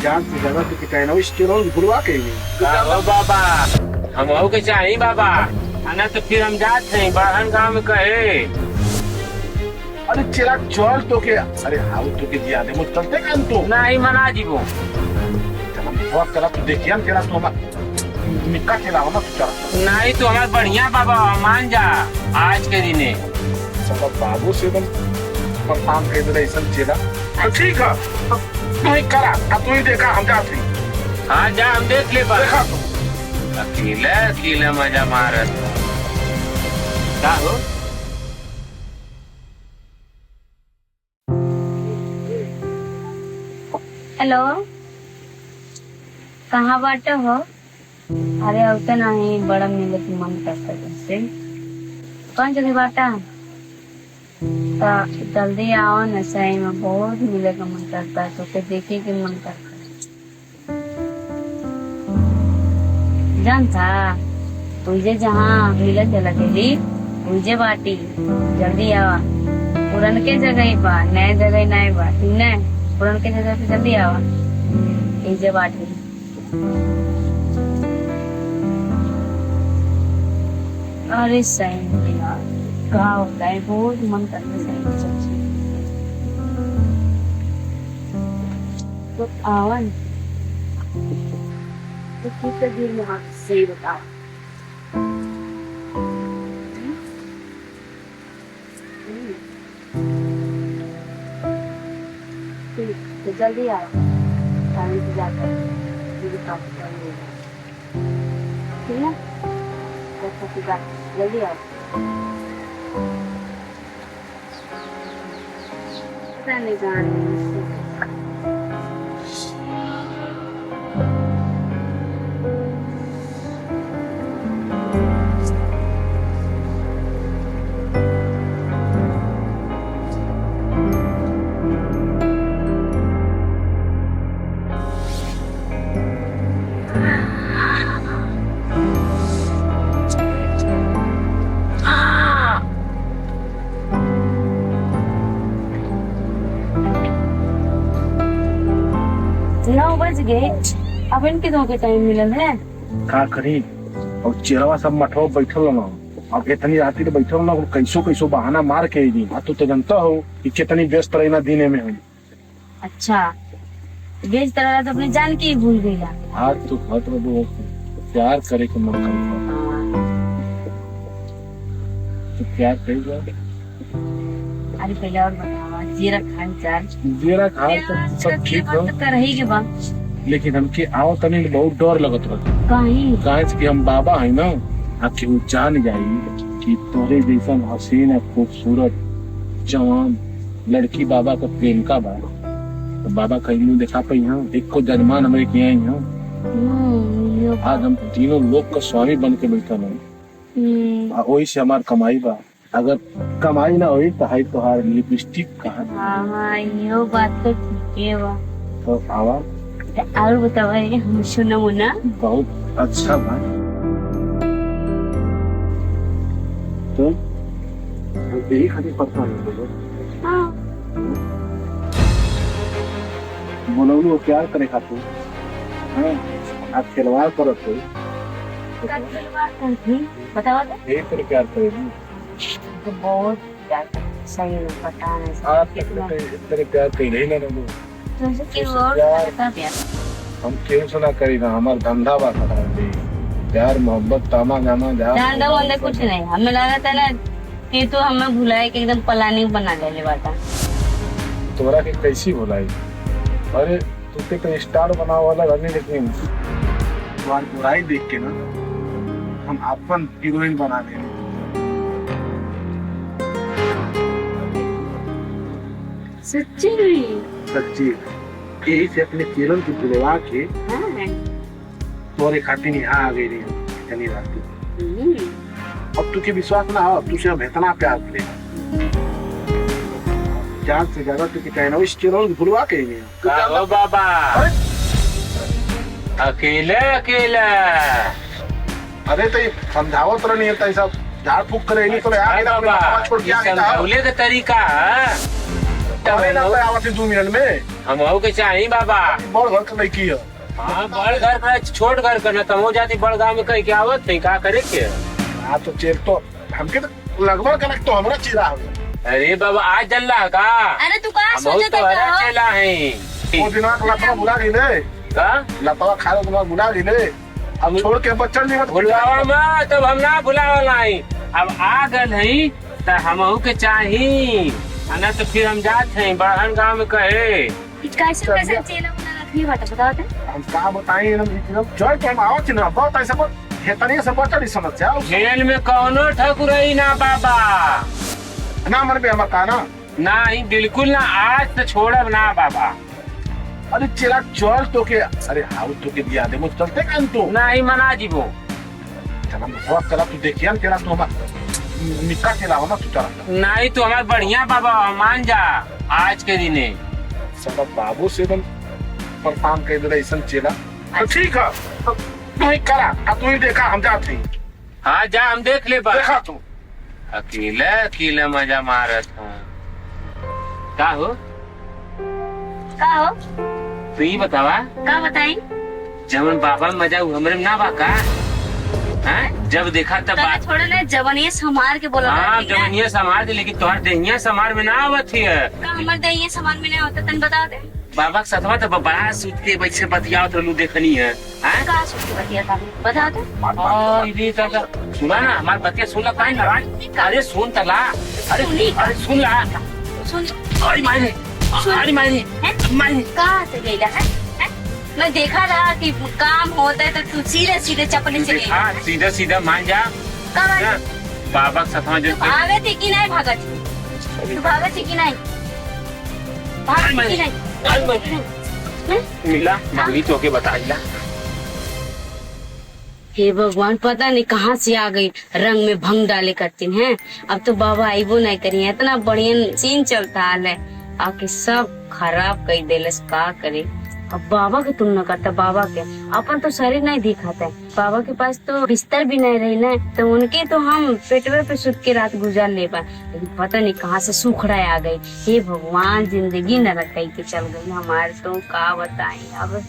जान से ज्यादा तो कहना इसके रोज भुलवा के हो बाबा हम के चाहिए बाबा आना तो फिर हम जाते हैं बड़हन गांव में कहे। अरे चेरा चल तो के अरे हाउ तो के दिया दे मुझ चलते कान तो नहीं मना जीवो चला बहुत करा तो देखिए हम तेरा तो हम निक्का चला हो ना तो चला नहीं तो हमारे बढ़िया बाबा मान जा आज के दिने सब बाबू से एकदम परफॉर्म कर दे ऐसा चेला तो ठीक है तू ही करा अब तू ही देखा हम जाते हैं। हाँ जा हम देख ले देखा तो अकेला अकेला मजा मारत क्या हो हेलो कहाँ बाटे हो? अरे अब तो नहीं बड़ा मिले की मन करता जैसे कौन जगह बाटा तो जल्दी आओ न सही में बहुत मिले का मन करता है तो फिर देखे के मन करता है जानता तुझे जहाँ मिले चला गई तुझे बाटी जल्दी आवा पुरन के जगह बा नए जगह नए बा ठीक न पुरन के जगह पे जल्दी आवा तुझे बाटी अरे सही यार कहाँ होता है बहुत मन करता है सही सच्ची तो आवा तो कितने दिन में आप सही बताओ तो जल्दी आओ टाइम से जाकर मुझे काम करना ठीक है जल्दी आओ पता नहीं कहाँ नौ बज गए अब इनके दो के टाइम मिलल है का करी और चेहरा सब मठो बैठल ना अब इतनी राती तो बैठल ना कैसो कैसो बहाना मार के दी तू तो जानता हो कि कितनी व्यस्त रहना दिन में हम। अच्छा बेच तरह तो अपने जान के ही भूल गई आज तो बहुत वो प्यार करे के मन करता तो प्यार करेगा। अरे पहले और बतावा जीरा खान चार जीरा खाए तो सब ठीक हो तो कर ही के बाद लेकिन हमके आओ तनी बहुत डर लगत रहा कहीं काहे कि हम बाबा है ना आके वो जान जाई कि तोरे जैसन हसीन खूबसूरत जवान लड़की बाबा का प्रेम का बा तो बाबा कहीं नहीं देखा पाई हाँ एक को जजमान हमारे किया ही हाँ आज हम तीनों लोग का स्वामी बन के बैठा नहीं वही से हमार कमाई बा अगर कमाई ना हुई तो हाई तोहार लिपस्टिक कहाँ हाँ यो बात तो ठीक है बा तो आवा और बतावा हम सुनो ना बहुत अच्छा बा तो यही खाली पता नहीं हाँ बोलो प्यार करे खातू हाँ आप खिलवाड़ करो तो बतावा यही तेरे प्यार करेगी तो बहुत सही है पता नहीं आप तेरे प्यार कहीं नहीं ना तुमसे क्यों और प्यार हम क्यों सुना करी ना हमारा धंधा बा प्यार मोहब्बत तामा जामा धंधा वाले कुछ नहीं हमें लगा था ना कि तू हमें भुलाए के एकदम प्लानिंग बना ले बाता तोरा के कैसी भुलाई अरे तुके तो स्टार बनाव वाला रहने लेकिन तुम्हारी बुराई देख के ना हम अपन हीरोइन बना दे सच्ची सच्ची यही से अपने केरल की बुलवा के तोरे खातिर यहाँ आ गई रही इतनी रात अब तुझे विश्वास ना हो तुझे हम इतना प्यार करेगा जान से ज्यादा तुझे कहना इस केरल भुलवा के नहीं बाबा अकेले अकेला अरे तो समझाओ तो नहीं है सब झाड़ फूक करे नहीं तो यार छोड़ के आ गया समझावले का तरीका अरे ना आवत 2 मिनट में हम के चाहिए बाबा। बड़ घर के लड़की है। हाँ बड़ घर का छोट घर का न तमो जाती बड़ गाँव में कह के आवत थे का करे के। हाँ तो चेल तो हमके तो लगभग कनेक्ट तो हमरा चिरा हो। अरे बाबा आज जल्ला का अरे तू कहाँ हम सोचा तो हरा था चेला है वो दिना लतवा बुला गिले का लतवा खा दिना बुला गिले अब छोड़ के बच्चन नहीं मत बुलावा में तब हम ना बुलावा लाई। अब आ गल है तो हम के चाहिए ना तो फिर हम जाते हैं बड़हन गाँव में कहे कैसे कैसे चेला उना रखनी बात बताओ हम का बताएं हम जोर के हम आवत ना बहुत ऐसा बहुत हेतनी से बच्चा नहीं समस्या खेल में कौनो ठकुरई ना बाबा ना मन पे हमर का ना नहीं बिल्कुल ना आज तो छोड़ब ना बाबा। अरे चेला चल तो के अरे हाउ तो के दिया दे मुझ चलते कान तो नहीं मना जीवो चला बहुत कला तू देखिए तेरा तो हम निका चला हो ना तू चला नहीं तो हमारे बढ़िया बाबा मान जा आज के दिने सब बाबू से एकदम परफॉर्म कर दे ऐसा चेला तो ठीक है तू ही करा तू ही देखा हम जाते हैं। हाँ जा हम देख ले बा देखा तू अकेले अकेले मजा मारत हूँ का हो का हो तू ही बतावा का बताई जमन बाबा मजा हुआ हमरे में ना बा का हाँ? जब देखा तब कल बात छोड़ ले जवनिया संभार के बोला हाँ जवनिया समार दे लेकिन तुम्हारे देहिया समार में ना आवत है का हमर दहिया सामान में नहीं होता तन बता दे बाबा के साथवा तो बड़ा सूत के बैठे बतियाओ तो लू देखनी है हाँ? का सोच के बतिया था बता दे ये तो सुना ना हमारे बतिया सुन ला काहे नाराज अरे सुन तला अरे सुन ला सुन अरे मारे अरे मारे मारे कहाँ से गईला है मैं देखा रहा कि काम होता है तो तू सीधे सीधे चपले से गई हाँ सीधा सीधा मान जा का बाबा के साथवा जो आगे थी कि नहीं भागत तू भागत थी कि नहीं भागत थी कि नहीं मिला मांगली तो के बताइला हे भगवान पता नहीं कहाँ से आ गई रंग में भंग डाले करती हैं। अब तो बाबा आईबो नहीं करी है इतना बढ़िया सीन चलता है आके सब खराब कर देलस का करे। अब बाबा की तुलना करता बाबा के अपन तो शरीर नहीं दिखाता है बाबा के पास तो बिस्तर भी नहीं रही ना तो उनके तो हम पेटवे पे सुत के रात गुजार ले पाए लेकिन पता नहीं कहाँ से सुखड़ा आ गई। हे भगवान जिंदगी नरक कही के चल गई हमारे तो का बताएं अब।